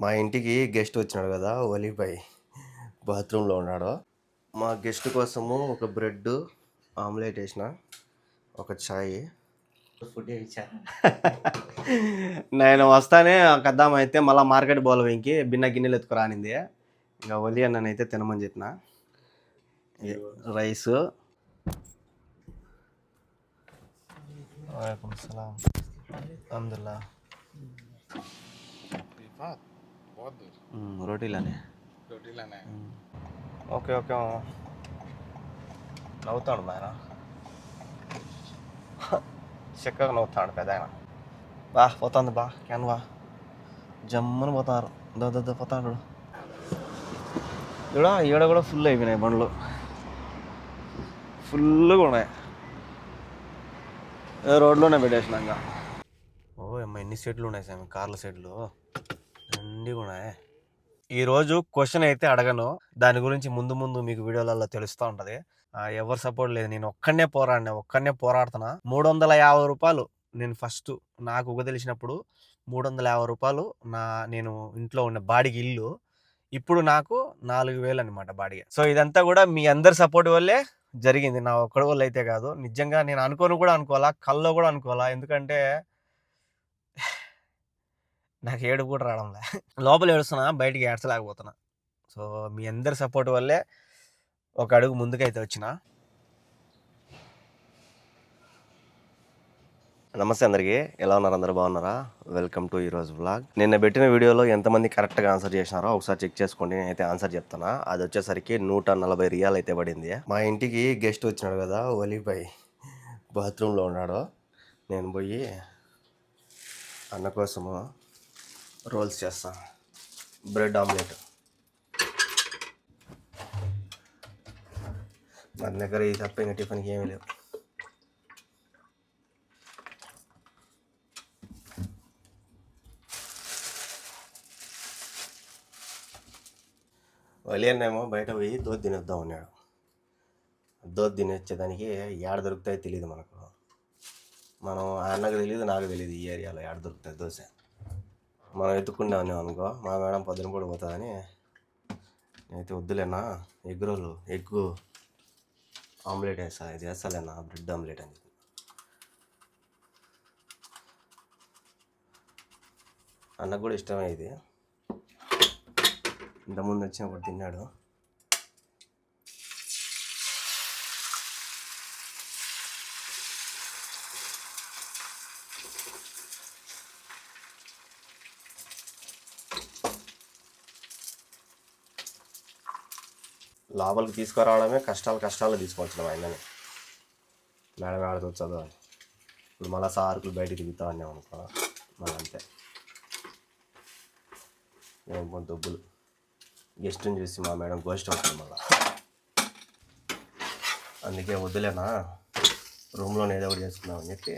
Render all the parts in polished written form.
మా ఇంటికి గెస్ట్ వచ్చినాడు కదా, వలీభాయ్ బాత్రూంలో ఉన్నాడు. మా గెస్ట్ కోసము ఒక బ్రెడ్ ఆమ్లెట్ వేసిన, ఒక ఛాయ్. ఫుడ్ ఇచ్చా. నేను వస్తానే కద్దాం అయితే మళ్ళీ మార్కెట్ పోవాలి, ఇంకి బిన్న గిన్నెలు ఎత్తుకురానింది. ఇంకా ఒలి అన్ననైతే తినమని చెప్పిన. రైస్. वालेकुम सलाम अल्हम्दुलिल्लाह. बहुत दूर रोटी लाने. है. ఓకే ఓకే నవ్వుతాడు ఆయన, చక్కగా నవ్వుతాడు పెద్ద ఆయన. బా పోతుంది బా క్యాన్ బా జమ్మున పోతారు. దో పోతాడు ఇక్కడ. ఈడ కూడా ఫుల్ అయిపోయినాయి బండ్లు, ఫుల్గా ఉన్నాయి. రోడ్లోనే పెట్టేసినాక. ఓ అమ్మ ఎన్ని సీట్లు ఉన్నాయి సార్ కార్ల సీట్లు అన్నీ ఉన్నాయి. ఈరోజు క్వశ్చన్ అయితే అడగను, దాని గురించి ముందు ముందు మీకు వీడియోలలో తెలుస్తూ ఉంటుంది. ఎవరు సపోర్ట్ లేదు, నేను ఒక్కడనే పోరాడుతున్నా. 350 రూపాయలు నేను ఫస్ట్ నాకు తెలిసినప్పుడు 350 రూపాయలు నేను ఇంట్లో ఉన్న బాడికి ఇల్లు. ఇప్పుడు నాకు 4000 అనమాట బాడిగ. సో ఇదంతా కూడా మీ అందరి సపోర్ట్ వల్లే జరిగింది, నా ఒక్కడి వల్ల అయితే కాదు. నిజంగా నేను అనుకోవాలా, కల్లో కూడా అనుకోవాలా. ఎందుకంటే నాకు ఏడుపు కూడా రావడంలే, లోపల ఏడుస్తున్నా, బయటికి ఏడ్చలేకపోతున్నా. సో మీ అందరి సపోర్ట్ వల్లే ఒక అడుగు ముందుకైతే వచ్చిన. నమస్తే అందరికీ, ఎలా ఉన్నారు? అందరూ బాగున్నారా? వెల్కమ్ టు ఈరోజు వ్లాగ్. నిన్న పెట్టిన వీడియోలో ఎంతమంది కరెక్ట్గా ఆన్సర్ చేసినారో ఒకసారి చెక్ చేసుకోండి. నేనైతే ఆన్సర్ చెప్తాను. అది వచ్చేసరికి 140 రియాల్ అయితే పడింది. మా ఇంటికి గెస్ట్ వచ్చినాడు కదా, వలీభాయ్ బాత్రూంలో ఉన్నాడు. నేను పోయి అన్న కోసము రోల్స్ చేస్తాను, బ్రెడ్ ఆమ్లెట్. మన దగ్గర ఈ తప్ప ఇంకా టిఫిన్కి ఏమీ లేవు. వలియన్నేమో బయట పోయి దోద్ తినేద్దాం అన్నాడు. దోద్ తినేచ్చేదానికి ఏడ దొరుకుతాయో తెలియదు మనకు. మనం అన్నకు తెలియదు, నాకు తెలియదు ఈ ఏరియాలో ఏడ దొరుకుతాయి దోశ. మనం ఎత్తుకుంటా ఉన్నాం అనుకో, మా మేడం పొద్దున కూడా పోతుందని నేనైతే వద్దులేనా ఎగ్ ఆమ్లెట్ వేస్తా, ఇది వేస్తాలేనా బ్రెడ్ ఆమ్లెట్ అని. అన్నకు కూడా ఇష్టమే ఇది, ఇంతకుముందు వచ్చినప్పుడు తిన్నాడు. లోపలికి తీసుకురావడమే కష్టాలు తీసుకొచ్చినాం ఆయనని. మేడం ఆడుతూ చదవాలి, ఇప్పుడు మళ్ళీ సార్కులు బయటికి దిగుతా అన్నాం అనుకో, మళ్ళీ అంతే ఏమో డబ్బులు. గెస్ట్ని చూసి మా మేడం గోస్ట్ అవుతుంది మళ్ళీ. అందుకే వద్దులేనా, రూమ్లోనే ఏదో ఒకటి చేసుకుందామని చెప్పి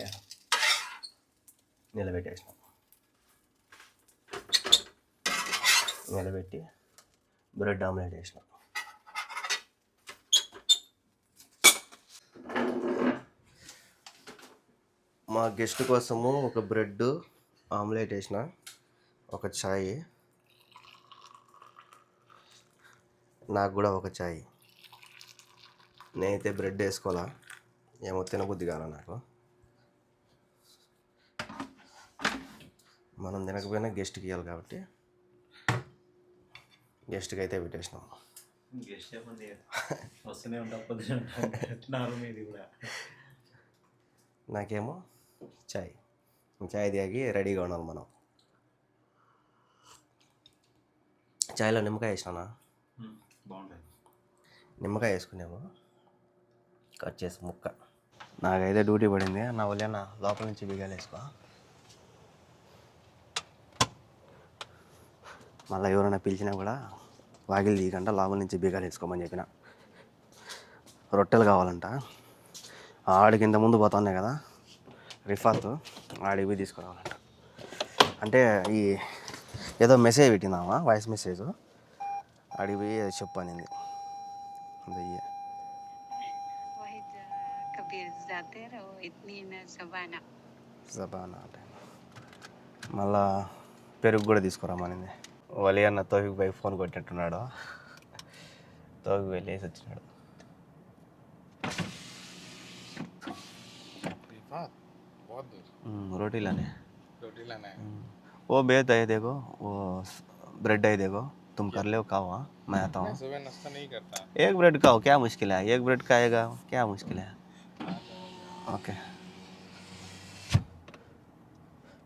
నిలబెట్టి బ్రెడ్ ఆమ్లెట్ వేసినాం. మా గెస్ట్ కోసము ఒక బ్రెడ్ ఆమ్లెట్ వేసిన, ఒక ఛాయ్. నాకు కూడా ఒక ఛాయ్. నేనైతే బ్రెడ్ వేసుకోవాలా, ఏమో తినబుద్ధి కాల నాకు. మనం తినకపోయినా గెస్ట్కి ఇవ్వాలి కాబట్టి గెస్ట్కి అయితే పెట్టేసినాం. నాకేమో ఛాయ్ తాగి రెడీగా ఉండాలి మనం. ఛాయ్లో నిమ్మకాయ వేసినా, నిమ్మకాయ వేసుకునేమో కట్ చేసి ముక్క. నాకైతే డ్యూటీ పడింది, నా వల్ల లోపల నుంచి బిగాలు వేసుకో. మళ్ళీ ఎవరైనా పిలిచినా కూడా వాకిలు తీయకుండా లోపల నుంచి బీగాలు వేసుకోమని చెప్పిన. రొట్టెలు కావాలంట, ఆడికి ఇంత ముందు పోతున్నాయి కదా రిఫాత్, ఆడికి పోయి తీసుకురావాలంట. అంటే ఈ ఏదో మెసేజ్ పెట్టిందామా, వాయిస్ మెసేజ్, ఆడికి పోయి చెప్పనింది. జబానా అంటే మళ్ళా పెరుగు కూడా తీసుకురామనింది. వలి అన్న తోవికి పోయి ఫోన్ కొట్టినట్టున్నాడు. తోవికి వెళ్ళేసి వచ్చినాడు. रिफात बहुत दूर रोटी लाने. रोटी लाना है वो बेद है देखो, वो ब्रेड है देखो, तुम कर ले खाओ. हाँ मैं आता मैं हूँ. सुबह नाश्ता नहीं करता एक ब्रेड खाओ, क्या मुश्किल है? एक ब्रेड खाएगा क्या मुश्किल है? ఓకే.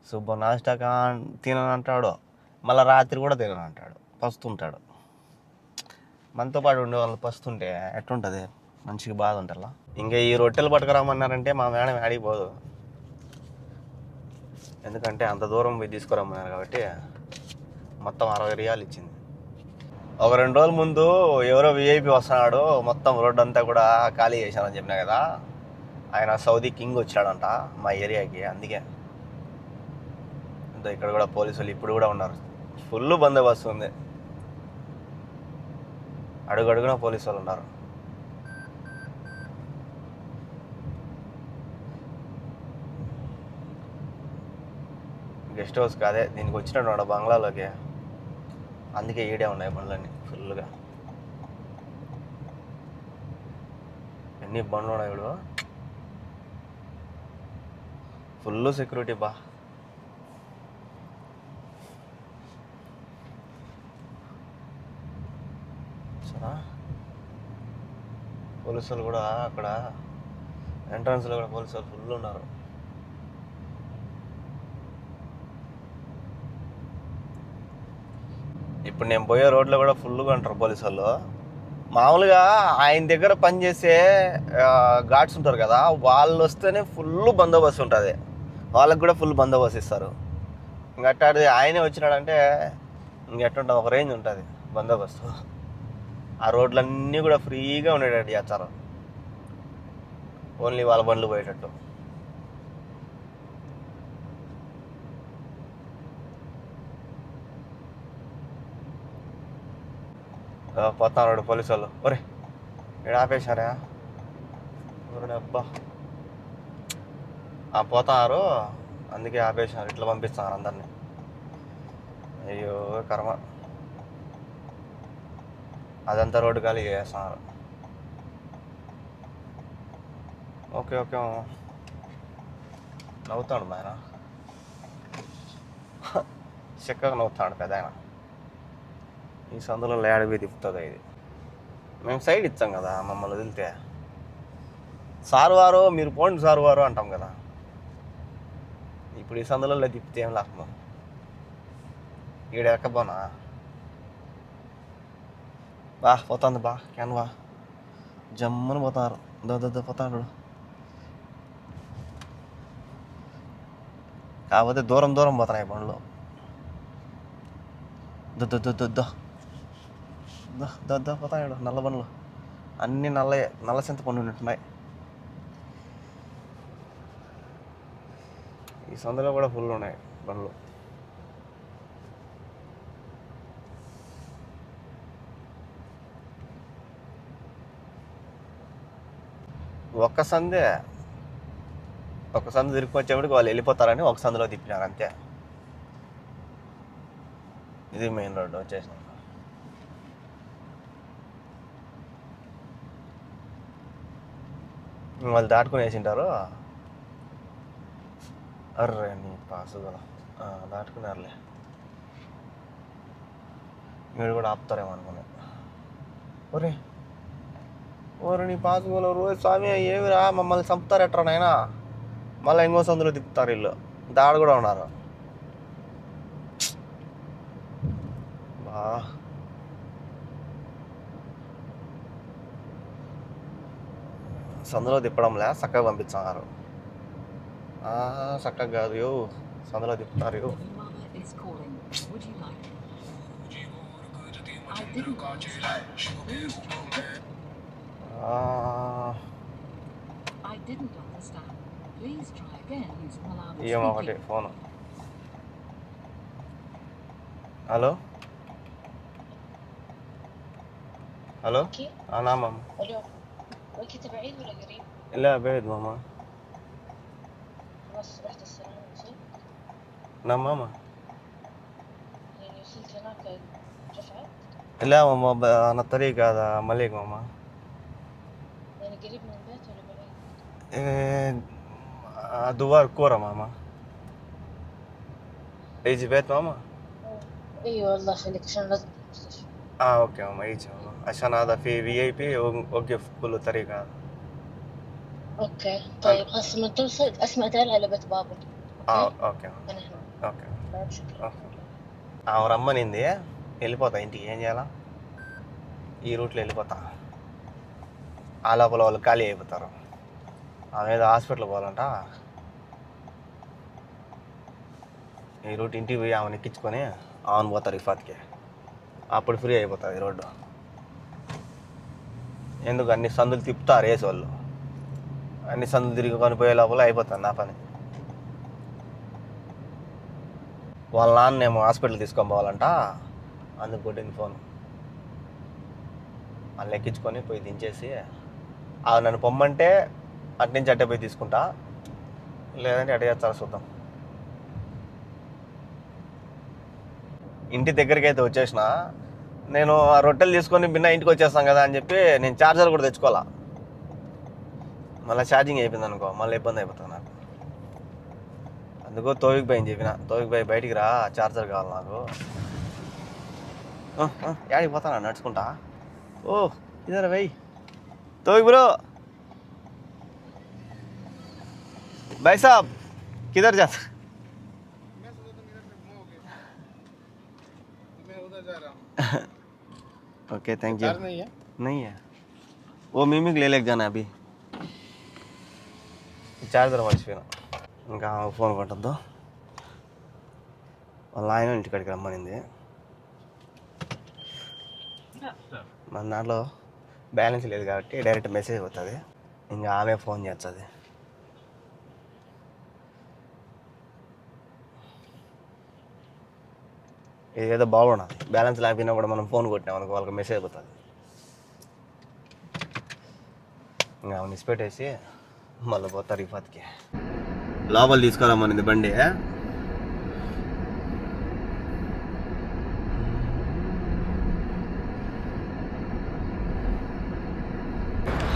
సుబ్బ నాష్టా తిననంటాడు, మళ్ళీ రాత్రి కూడా తిననంటాడు, పస్తుంటాడు. మనతో పాటు ఉండే వాళ్ళు పస్తుంటే ఎట్లుంటుంది? మంచిగా బాధ ఉంటుందా? ఇంకా ఈ రొట్టెలు పట్టుకురమ్మన్నారంటే మా మేడం ఆడిపోదు. ఎందుకంటే అంత దూరం పోయి తీసుకురమ్మన్నారు కాబట్టి మొత్తం 60 రియాలు ఇచ్చింది. ఒక 2 రోజుల ముందు ఎవరో విఐపి వస్తున్నాడు, మొత్తం రోడ్డు అంతా కూడా ఖాళీ చేశానని చెప్పినా కదా. ఆయన సౌదీ కింగ్ వచ్చాడంట మా ఏరియాకి. అందుకే ఇక్కడ కూడా పోలీసులు ఇప్పుడు కూడా ఉన్నారు. ఫుల్ బందోబస్తు ఉంది, అడుగడుగున పోలీసు వాళ్ళు ఉన్నారు. గెస్ట్ హౌస్ కాదే, దీనికి వచ్చినట్టు బంగ్లాలోకి. అందుకే ఈడే ఉన్నాయి బండ్లన్నీ ఫుల్గా. ఎన్ని బండ్లు ఉన్నాయి ఇప్పుడు, ఫుల్ సెక్యూరిటీ బా. సరే, పోలీసులు కూడా అక్కడ ఎంట్రన్స్లో కూడా పోలీసులు ఫుల్ ఉన్నారు. ఇప్పుడు నేను పోయే రోడ్లో కూడా ఫుల్గా ఉంటారు పోలీసు వాళ్ళు. మామూలుగా ఆయన దగ్గర పనిచేసే గార్డ్స్ ఉంటారు కదా, వాళ్ళు వస్తేనే ఫుల్ బందోబస్తు ఉంటుంది, వాళ్ళకి కూడా ఫుల్ బందోబస్తు ఇస్తారు. ఇంకట్టాది ఆయనే వచ్చినాడంటే ఇంకెట్టుంటుంది, ఒక రేంజ్ ఉంటుంది బందోబస్తు. ఆ రోడ్లన్నీ కూడా ఫ్రీగా ఉండేటట్టు చేస్తారు, ఓన్లీ వాళ్ళ బండ్లు పోయేటట్టు. పోతాడు పోలీసు వాళ్ళు. ఒరే ఇక్కడ ఆపేశారా? అబ్బా పోతున్నారు, అందుకే ఆపేశారు, ఇట్లా పంపిస్తున్నారు అందరినీ. అయ్యో కర్మ, అదంతా రోడ్డు ఖాళీ చేస్తున్నారు. ఓకే ఓకే, నవ్వుతాడు ఆయన, చక్కగా నవ్వుతాడు పెద్ద ఆయన. ఈ సందులో లేడవి తిప్పుతుంది ఇది. మేము సైడ్ ఇచ్చాం కదా, మమ్మల్ని వదిలితే సారు వారు మీరు పోండి సారు వారు అంటాం కదా. ఇప్పుడు ఈ సందులో తిప్పితే ఏం లాభం? ఈడ ఎక్కబోనా బా, పోతుంది బా, క్యాన్ బా, జమ్మని పోతారు. పోతాడు, కాకపోతే దూరం దూరం పోతున్నాయి బండ్లు. పోతాడు నల్ల బండ్లు, అన్నీ నల్ల చింతపండు ఉంటున్నాయి. ఈ సందులో కూడా ఫుల్ ఉన్నాయి బండ్లు. ఒక సందు తిరుక్కొచ్చేప్పటికి వాళ్ళు వెళ్ళిపోతారని ఒక సందులో తిప్పినారు అంతే. ఇది మెయిన్ రోడ్డు వచ్చేసిన. వాళ్ళు దాటుకుని వేసింటారు. అర్రే నీ పాసుగా దాటుకున్నారులే, మీరు కూడా ఆపుతారేమో అనుకున్నా. ఒరే నీ పాసుగోలు రోజు స్వామి ఏమిరా మమ్మల్ని చంపుతారెట్రా నాయనా. మళ్ళీ ఇంకో సందులో తిప్పుతారు ఇల్లు, దాడు కూడా ఉన్నారు. బా సందులో తిప్పడంలే, చక్కగా పంపించారు. చక్కగా కాదు యో, సందులో తిప్పుతారు యో. ఏమో ఒకటి ఫోను. హలో హలో నా మామ. وانت بعيد ولا قريب؟ لا بعيد ماما. خلاص رحت السلام وصلت؟ نعم ماما. يعني وصلت هناك اوكي رفعت لا ماما أنا الطريق هذا مليق ماما. يعني قريب من البيت ولا بعيد؟ دوار كورة ماما. يجي بيت ماما. ايوه الله يخليك عشان لازم في المستشفى. اوكي ماما يجي ماما عشان هذا في VIP وقف كل طريق هذا. اوكي طيب خلاص لما توصل اسمع تعال على بيت بابا. ఓకే انا هنا. ఓకే طيب شكرا. ఆమె రమ్మనింది వెళ్ళిపోతా ఇంటికి ఏం చేయాలా ఈ రూట్లో వెళ్ళిపోతా ఆ లోపల వాళ్ళు ఖాళీ అయిపోతారు ఆమె ఏదో హాస్పిటల్ పోవాలంట ఈ రూట్ ఇంటికి పోయి ఆమెను ఎక్కించుకొని ఆమెను పోతారు ఇఫాత్కి అప్పుడు ఫ్రీ అయిపోతుంది ఈ రోడ్డు ఎందుకు అన్ని సందులు తిప్పుతారు వేసి వాళ్ళు అన్ని సందులు తిరిగి కొనిపోయే లోపల అయిపోతుంది నా పని వాళ్ళ నాన్నేమో హాస్పిటల్ తీసుకొని పోవాలంట అందుకు కొట్టింది ఫోన్ వాళ్ళు ఎక్కించుకొని పోయి దించేసి అవి నన్ను పొమ్మంటే అటు నుంచి అట్టే పోయి తీసుకుంటా లేదంటే అటే చేస్తారా చూద్దాం ఇంటి దగ్గరికి అయితే వచ్చేసిన నేను ఆ రొట్టెలు తీసుకొని బిన్న ఇంటికి వచ్చేస్తాం కదా అని చెప్పి నేను ఛార్జర్ కూడా తెచ్చుకోవాలా మళ్ళీ ఛార్జింగ్ అయిపోయింది అనుకో మళ్ళీ ఇబ్బంది అయిపోతుంది నాకు అందుకో తోవికి పోయి చెప్పిన తోవికి పోయి బయటికి రా ఛార్జర్ కావాలి నాకు యాడికి పోతానా నడుచుకుంటా ఓ ఇదరా భయ్ తోవిక్ బ్రో भाई साहब किधर जाता मैं सोचा था मेरा ट्रिप हो गया तो मैं उधर जा रहा हूँ ओके थैंक यू चार्ज नहीं है नहीं है वो मिमिक ले लेके जाना है अभी చార్జర్ మర్చిపోయినా ఇంకా ఫోన్ కొట్టద్దు వాళ్ళ ఆయన ఇంటికాడికి రమ్మనింది మన దాంట్లో బ్యాలెన్స్ లేదు కాబట్టి డైరెక్ట్ మెసేజ్ వస్తుంది ఇంకా ఆమె ఫోన్ చేస్తుంది ఇదేదో బాగున్నది బ్యాలెన్స్ లేకపోయినా కూడా మనం ఫోన్ కొట్టినాం అనుకో వాళ్ళకి మెసేజ్ పోతుంది ఇంకా ఆమె ఇసిపెట్టేసి మళ్ళీ పోతారు ఇఫాత్కి లోపల తీసుకురామనింది బండి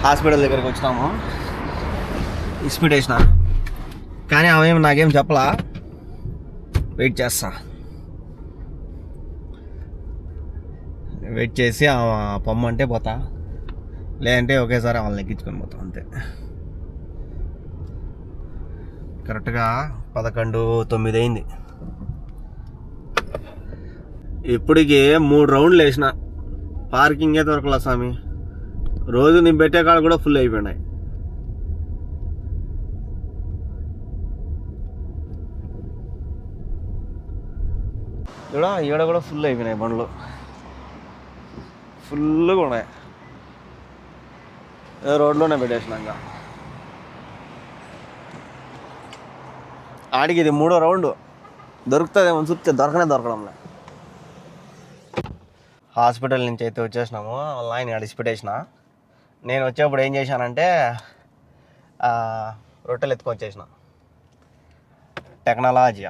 హాస్పిటల్ దగ్గరికి వచ్చినాము ఇస్పీడ్ వేసిన కానీ ఆమె నాకేం చెప్పలా వెయిట్ చేస్తా వెయిట్ చేసి ఆమె పొమ్మంటే పోతా లేదంటే ఒకేసారి వాళ్ళని ఎక్కించుకొని పోతాం అంతే కరెక్ట్గా 11:09 అయింది ఇప్పటికి 3 రౌండ్లు వేసిన పార్కింగే దొరకలా స్వామి రోజు నేను పెట్టే కాడ కూడా ఫుల్ అయిపోయినాయి ఈడ కూడా ఫుల్ అయిపోయినాయి బండ్లు ఫుల్గా ఉన్నాయి రోడ్లోనే పెట్టేసినాక ఆడికి ఇది 3వ రౌండ్ దొరుకుతుందేమో చూస్తే దొరకడంలే హాస్పిటల్ నుంచి అయితే వచ్చేసినాము వాళ్ళ ఆయన అడిసిపెట్టేసిన నేను వచ్చేప్పుడు ఏం చేశానంటే రొట్టెలు ఎత్తుకొచ్చేసిన టెక్నాలజీ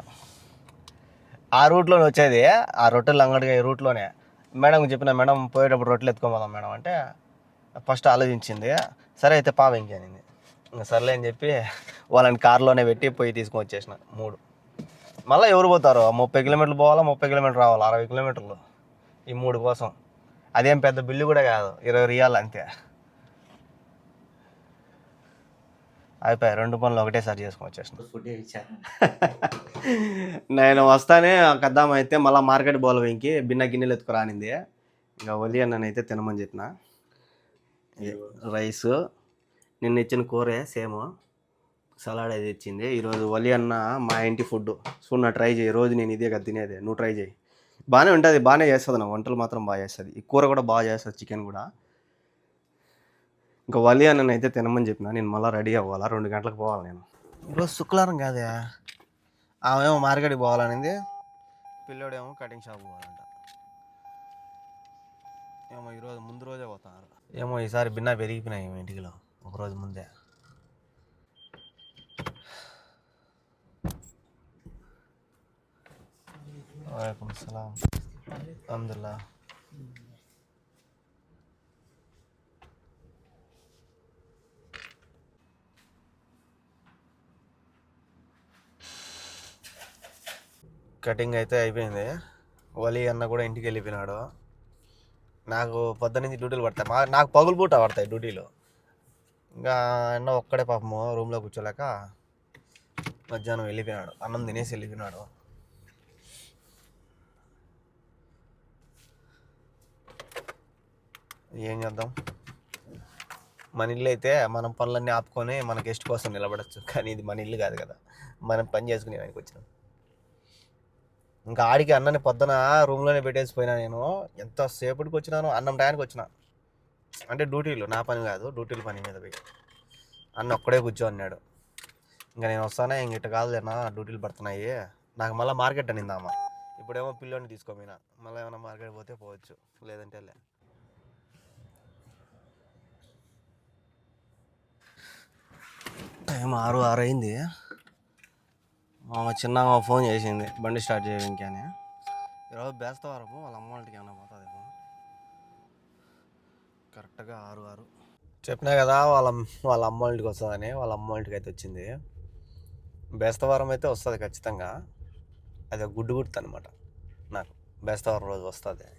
ఆ రూట్లోనే వచ్చేది ఆ రొట్టెలు అంగడిగా ఈ రూట్లోనే మేడంకి చెప్పిన మేడం పోయేటప్పుడు రొట్టెలు ఎత్తుకోమదాం మేడం అంటే ఫస్ట్ ఆలోచించింది సరే అయితే పావించి అనింది ఇంకా సర్లే అని చెప్పి వాళ్ళని కార్లోనే పెట్టి పోయి తీసుకొని వచ్చేసిన 3 మళ్ళీ ఎవరు పోతారు 30 కిలోమీటర్లు పోవాలా 30 కిలోమీటర్లు రావాలా 60 కిలోమీటర్లు ఈ 3 కోసం అదేం పెద్ద బిల్లు కూడా కాదు 20 రియాలు అంతే అయిపోయాయి 2 పనులు ఒకటేసారి చేసుకొని వచ్చేసిన నేను వస్తానే కద్దాం అయితే మళ్ళీ మార్కెట్ పోవాలి ఇంకి బిన్న గిన్నెలు ఎత్తుకురానింది ఇంకా ఒలి అన్ననైతే తినమని చెప్పిన రైస్ నిన్న ఇచ్చిన కూరే సేమ్ సలాడ్ అది ఇచ్చింది ఈరోజు ఒలి అన్న మా ఇంటి ఫుడ్ చూడ ట్రై చేయి రోజు నేను ఇదే కదా తినేది నువ్వు ట్రై చేయి బాగానే ఉంటుంది బాగానే చేస్తుంది నా వంటలు మాత్రం బాగా చేస్తుంది ఈ కూర కూడా బాగా చేస్తుంది చికెన్ కూడా ఇంకా ఒలి అన్ననైతే తినమని చెప్పిన నేను మళ్ళీ రెడీ అవ్వాలా 2 గంటలకు పోవాలి నేను ఈరోజు శుక్రవారం కాదే ఆమెమో మార్కెట్కి పోవాలనింది పిల్లోడేమో కటింగ్ షాప్ పోవాలంట ఏమో ఈరోజు ముందు రోజే పోతున్నారు ఏమో ఈసారి బిన్నా పెరిగిపోయినాయి ఏమో ఇంటికిలో ఒకరోజు ముందే వాలేకుమ్ సలాం అల్హమ్దుల్లా. కటింగ్ అయితే అయిపోయింది. వలి అన్న కూడా ఇంటికి వెళ్ళిపోయినాడు. నాకు పొద్దున్నుంచి డ్యూటీలు పడతాయి, నాకు పగులు పూట పడతాయి డ్యూటీలు. ఇంకా అన్న ఒక్కడే పాపము రూమ్లో కూర్చోలేక మధ్యాహ్నం వెళ్ళిపోయినాడు, అన్నం తినేసి వెళ్ళిపోయినాడు. ఏం చేద్దాం, మన ఇల్లు అయితే మనం పనులన్నీ ఆపుకొని మన గెస్ట్ కోసం నిలబడచ్చు, కానీ ఇది మన ఇల్లు కాదు కదా, మనం పని చేసుకునే దానికి వచ్చినాం. ఇంకా ఆడికి అన్నని పొద్దున రూమ్లోనే పెట్టేసిపోయినా. నేను ఎంతసేపటికి వచ్చినాను, అన్నం టయానికి వచ్చిన, అంటే డ్యూటీలు, నా పని కాదు, డ్యూటీలు పని మీద పోయి అన్న ఒక్కడే కూర్చో అన్నాడు. ఇంకా నేను వస్తానే, ఇంక ఇట్ట కాదులేనా డ్యూటీలు పడుతున్నాయి, నాకు మళ్ళీ మార్కెట్ అనిందామా. ఇప్పుడేమో పిల్లోని తీసుకోపోయినా, మళ్ళీ ఏమైనా మార్కెట్ పోతే పోవచ్చు, లేదంటే లే. టైం 6 అయింది. మా చిన్న ఫోన్ చేసింది బండి స్టార్ట్ చేయడానికి అని. ఈరోజు బేస్తవారము, వాళ్ళ అమ్మ వాళ్ళకి ఏమైనా పోతుంది. కరెక్ట్గా 6 చెప్పినా కదా, వాళ్ళ అమ్మ వాళ్ళకి వస్తుందని. వాళ్ళ అమ్మ వాళ్ళకి అయితే వచ్చింది. బేస్తవారం అయితే వస్తుంది ఖచ్చితంగా, అది ఒక గుడ్డు గుర్తు అనమాట నాకు, బేస్తవారం రోజు వస్తుంది.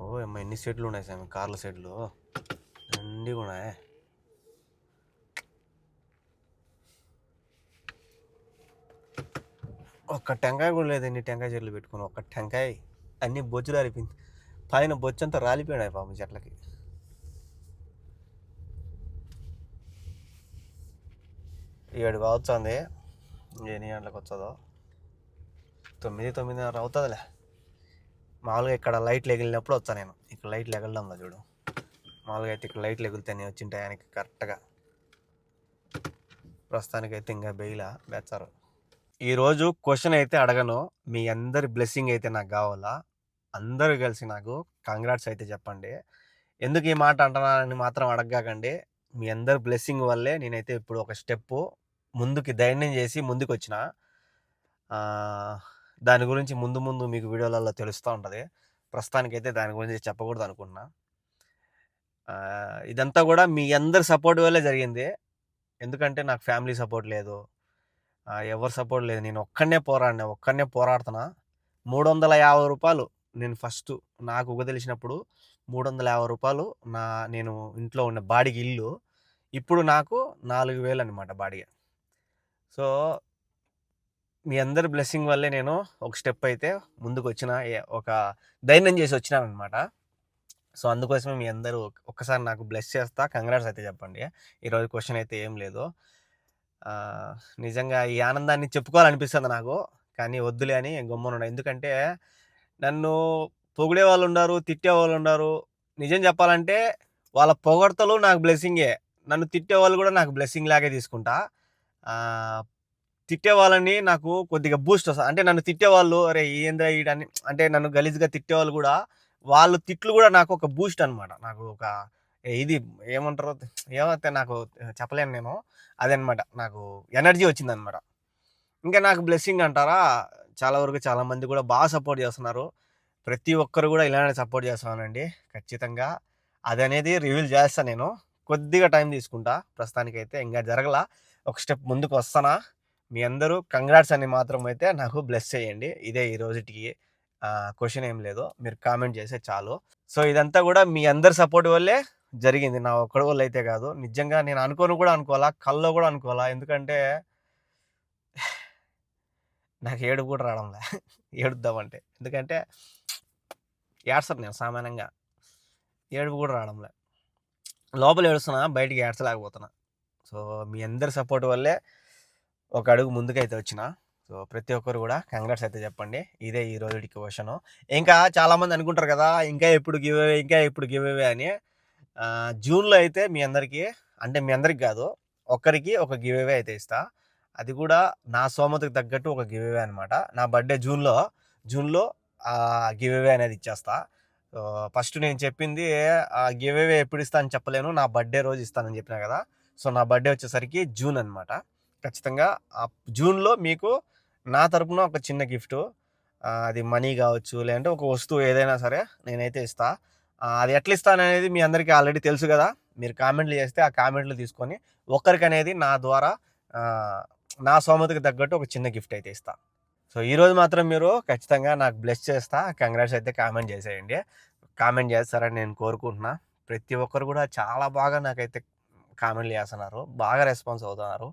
ఓ అమ్మ, ఎన్ని సీట్లు ఉన్నాయి సార్ కార్ల సీట్లు అన్నీ ఉన్నాయి. ఒక్క టెంకాయ కూడా లేదు, ఎన్ని టెంకాయ చెట్లు పెట్టుకుని, ఒక్క టెంకాయ, అన్ని బొచ్చులు రాలిపోయింది, పైన బొచ్చంతా రాలిపోయినాయి పాపం చెట్లకి. ఏడు కావచ్చుంది, ఎన్ని గంటలకు వస్తుందో, 9-9:30 అవుతుందిలే. మామూలుగా ఇక్కడ లైట్లు ఎగిలినప్పుడు వస్తాను నేను, ఇక్కడ లైట్లు ఎగలడంలో చూడు. మామూలుగా అయితే ఇక్కడ లైట్లు ఎగిలితే నేను వచ్చిన టయానికి కరెక్ట్గా. ప్రస్తుతానికైతే ఇంకా బేచారు. ఈరోజు క్వశ్చన్ అయితే అడగను, మీ అందరి బ్లెస్సింగ్ అయితే నాకు కావాలా. అందరూ కలిసి నాకు కంగ్రాట్స్ అయితే చెప్పండి. ఎందుకు ఈ మాట అంటున్నానని మాత్రం అడగకండి. మీ అందరి బ్లెస్సింగ్ వల్లే నేనైతే ఇప్పుడు ఒక స్టెప్పు ముందుకి ధైర్యం చేసి ముందుకు వచ్చిన. దాని గురించి ముందు ముందు మీకు వీడియోలలో తెలుస్తూ ఉంటుంది. ప్రస్తుతానికైతే దాని గురించి చెప్పకూడదు అనుకున్నా. ఇదంతా కూడా మీ అందరి సపోర్ట్ వల్లే జరిగింది. ఎందుకంటే నాకు ఫ్యామిలీ సపోర్ట్ లేదు, ఎవరు సపోర్ట్ లేదు. నేను ఒక్కనే పోరాడుతున్నా. 350 రూపాయలు నేను ఫస్ట్ నాకు తెలిసినప్పుడు 350 రూపాయలు నేను ఇంట్లో ఉన్న బాడిగ ఇల్లు. ఇప్పుడు నాకు 4000 అనమాట బాడిగ. సో మీ అందరి బ్లెస్సింగ్ వల్లే నేను ఒక స్టెప్ అయితే ముందుకు వచ్చిన, ఒక ధైర్యం చేసి వచ్చినాను అనమాట. సో అందుకోసమే మీ అందరూ ఒక్కసారి నాకు బ్లెస్ చేస్తా, కంగ్రాట్స్ అయితే చెప్పండి. ఈరోజు క్వశ్చన్ అయితే ఏం లేదు. నిజంగా ఈ ఆనందాన్ని చెప్పుకోవాలనిపిస్తుంది నాకు, కానీ వద్దులే అని గమ్మున. ఎందుకంటే నన్ను పొగిడే వాళ్ళు ఉన్నారు, తిట్టే వాళ్ళు ఉన్నారు. నిజం చెప్పాలంటే వాళ్ళ పొగడ్తలు నాకు బ్లెస్సింగే, నన్ను తిట్టే వాళ్ళు కూడా నాకు బ్లెస్సింగ్ లాగే తీసుకుంటా. తిట్టే వాళ్ళని నాకు కొద్దిగా బూస్ట్ వస్తుంది. అంటే నన్ను తిట్టేవాళ్ళు, అరే ఏంద్రా ఈడని, అంటే నన్ను గలీజ్గా తిట్టేవాళ్ళు కూడా, వాళ్ళు తిట్లు కూడా నాకు ఒక బూస్ట్ అనమాట. నాకు ఒక ఇది ఏమంటారో ఏమైతే నాకు చెప్పలేను నేను, అదనమాట నాకు ఎనర్జీ వచ్చిందనమాట. ఇంకా నాకు బ్లెస్సింగ్ అంటారా, చాలా వరకు చాలామంది కూడా బాగా సపోర్ట్ చేస్తున్నారు. ప్రతి ఒక్కరు కూడా ఇలానే సపోర్ట్ చేస్తున్నానండి ఖచ్చితంగా. అది అనేది రివీల్ చేస్తాను నేను, కొద్దిగా టైం తీసుకుంటా. ప్రస్తుతానికైతే ఇంకా జరగలా, ఒక స్టెప్ ముందుకు వస్తానా. మీ అందరూ కంగ్రాట్స్ అని మాత్రం అయితే నాకు బ్లెస్ చేయండి. ఇదే ఈ రోజుకి క్వశ్చన్ ఏం లేదు, మీరు కామెంట్ చేస్తే చాలు. సో ఇదంతా కూడా మీ అందరి సపోర్ట్ వల్లే జరిగింది, నా ఒక్కడి వల్ల అయితే కాదు. నిజంగా నేను అనుకోవాలా, కల్లో కూడా అనుకోవాలా. ఎందుకంటే నాకు ఏడుపు కూడా రావడంలే ఏడుద్దామంటే. ఎందుకంటే ఏడ్స్తాను నేను సామాన్యంగా, ఏడుపు కూడా రావడంలే. లోపల ఏడుస్తున్నా, బయటికి ఏడ్చలేకపోతున్నా. సో మీ అందరి సపోర్ట్ వల్లే ఒక అడుగు ముందుకైతే వచ్చిన. సో ప్రతి ఒక్కరు కూడా కంగ్రాట్స్ అయితే చెప్పండి. ఇదే ఈ రోజుకి క్వశ్చన్. ఇంకా చాలామంది అనుకుంటారు కదా, ఇంకా ఎప్పుడు గివ్ అవే అని. జూన్లో అయితే మీ అందరికీ, అంటే మీ అందరికి కాదు, ఒక్కరికి ఒక గివ్ అవే అయితే ఇస్తా. అది కూడా నా స్తోమతకు తగ్గట్టు ఒక గివ్ అవే అనమాట. నా బర్త్డే జూన్లో గివ్ అవే అనేది ఇచ్చేస్తా. సో ఫస్ట్ నేను చెప్పింది గివ్ అవే ఎప్పుడు ఇస్తా అని చెప్పలేను, నా బర్త్డే రోజు ఇస్తానని చెప్పినా కదా. సో నా బర్త్డే వచ్చేసరికి జూన్ అనమాట. ఖచ్చితంగా జూన్లో మీకు నా తరపున ఒక చిన్న గిఫ్ట్, అది మనీ కావచ్చు, లేదంటే ఒక వస్తువు ఏదైనా సరే నేనైతే ఇస్తా. అది ఎట్లా ఇస్తాననేది మీ అందరికీ ఆల్రెడీ తెలుసు కదా. మీరు కామెంట్లు చేస్తే ఆ కామెంట్లు తీసుకొని ఒక్కరికనేది నా ద్వారా నా స్తోమతకు తగ్గట్టు ఒక చిన్న గిఫ్ట్ అయితే ఇస్తా. సో ఈరోజు మాత్రం మీరు ఖచ్చితంగా నాకు బ్లెస్ చేస్తా, కంగ్రాట్స్ అయితే కామెంట్ చేసేయండి. కామెంట్ చేస్తారని నేను కోరుకుంటున్నా. ప్రతి ఒక్కరు కూడా చాలా బాగా నాకైతే కామెంట్లు చేస్తున్నారు, బాగా రెస్పాన్స్ అవుతున్నారు.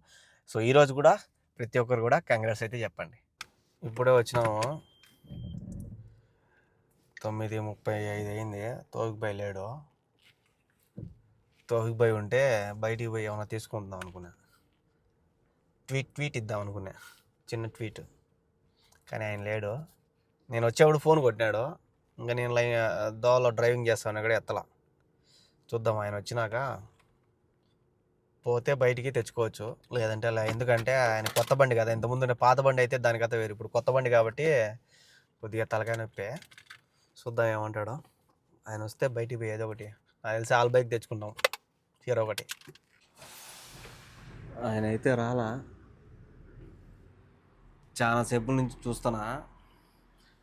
సో ఈరోజు కూడా ప్రతి ఒక్కరు కూడా కంగ్రాట్స్ అయితే చెప్పండి. ఇప్పుడే వచ్చినాము, 9:35 అయింది. తోవికి బాయ్ లేడు. తోవికి బాయ్ ఉంటే బయటికి పోయి ఏమైనా తీసుకుందాం అనుకున్నా, ట్వీట్ ఇద్దాం అనుకున్నా, చిన్న ట్వీట్. కానీ ఆయన లేడు. నేను వచ్చేప్పుడు ఫోన్ కొట్టినాడు, ఇంకా నేను దోవలో డ్రైవింగ్ చేస్తాను కూడా ఎత్తలా. చూద్దాం ఆయన వచ్చినాక పోతే బయటికి తెచ్చుకోవచ్చు, లేదంటే అలా. ఎందుకంటే ఆయన కొత్త బండి కదా, ఇంతకుముందు పాత బండి అయితే దానికైతే వేరు, ఇప్పుడు కొత్త బండి కాబట్టి కొద్దిగా తలకాయ నొప్పి. చూద్దాం ఏమంటాడో. ఆయన వస్తే బయటికి పోయి ఏదో ఒకటి, నాకు తెలిసి ఆల్ బైక్ తెచ్చుకుంటాం హీరో ఒకటి. ఆయన అయితే రాలా, చాలా సేపు నుంచి చూస్తున్నా.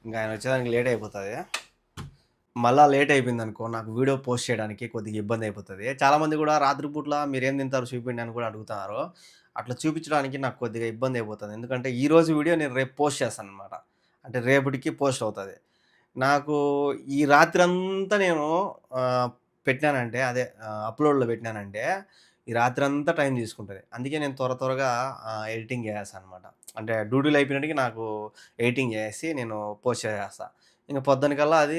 ఇంకా ఆయన వచ్చేదానికి లేట్ అయిపోతుంది. మళ్ళీ లేట్ అయిపోయింది అనుకో, నాకు వీడియో పోస్ట్ చేయడానికి కొద్దిగా ఇబ్బంది అయిపోతుంది. చాలామంది కూడా రాత్రిపూట్ల మీరు ఏం తింటారు చూపించండి అని కూడా అడుగుతున్నారు. అట్లా చూపించడానికి నాకు కొద్దిగా ఇబ్బంది అయిపోతుంది, ఎందుకంటే ఈరోజు వీడియో నేను రేపు పోస్ట్ చేస్తాను అనమాట. అంటే రేపటికి పోస్ట్ అవుతుంది. నాకు ఈ రాత్రి అంతా నేను పెట్టినానంటే, అదే అప్లోడ్లో పెట్టినానంటే ఈ రాత్రి అంతా టైం తీసుకుంటుంది. అందుకే నేను త్వరగా ఎడిటింగ్ చేస్తాను అనమాట. అంటే డ్యూటీలు అయిపోయినట్టుకి నాకు ఎడిటింగ్ చేసి నేను పోస్ట్ చేసేస్తాను. ఇంకా పొద్దునకల్లా అది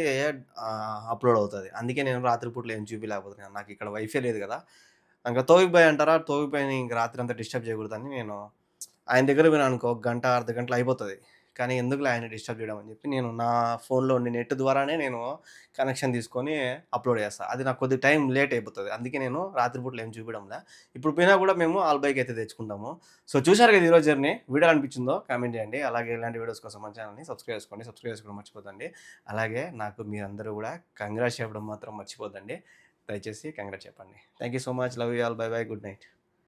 అప్లోడ్ అవుతుంది. అందుకే నేను రాత్రిపూట్లు ఏం చూపించలేకపోతున్నాను, నాకు ఇక్కడ వైఫై లేదు కదా. ఇంకా తోవిక్ బాయ్ అంటారా, తోవిక్ బాయ్ని ఇంక రాత్రి అంతా డిస్టర్బ్ చేయకూడదని నేను ఆయన దగ్గర పోయినా అనుకో, గంట అర్ధ గంటలు అయిపోతుంది. కానీ ఎందుకులే ఆయన డిస్టర్బ్ చేయడం అని చెప్పి నేను నా ఫోన్లో ఉండే నెట్ ద్వారానే నేను కనెక్షన్ తీసుకొని అప్లోడ్ చేస్తాను. అది నాకు కొద్దిగా టైం లేట్ అయిపోతుంది. అందుకే నేను రాత్రిపూట్లు ఏం చూపించడంలే. ఇప్పుడు పోయినా కూడా మేము ఆల్ బైక్ అయితే తెచ్చుకుంటాము. సో చూశారు కదా ఈరోజు జర్నీ. వీడియో అనిపించిందో కామెంట్ చేయండి. అలాగే ఇలాంటి వీడియోస్ కోసం మన ఛానల్ని సబ్స్క్రైబ్ చేసుకోండి. సబ్స్క్రైబ్ చేసుకోవడం మర్చిపోదండి. అలాగే నాకు మీరందరూ కూడా కంగ్రాట్స్ చెప్పడం మాత్రం మర్చిపోద్దండి. దయచేసి కంగ్రాట్స్ చెప్పండి. Thank you so much. Love you all. By by. Good night.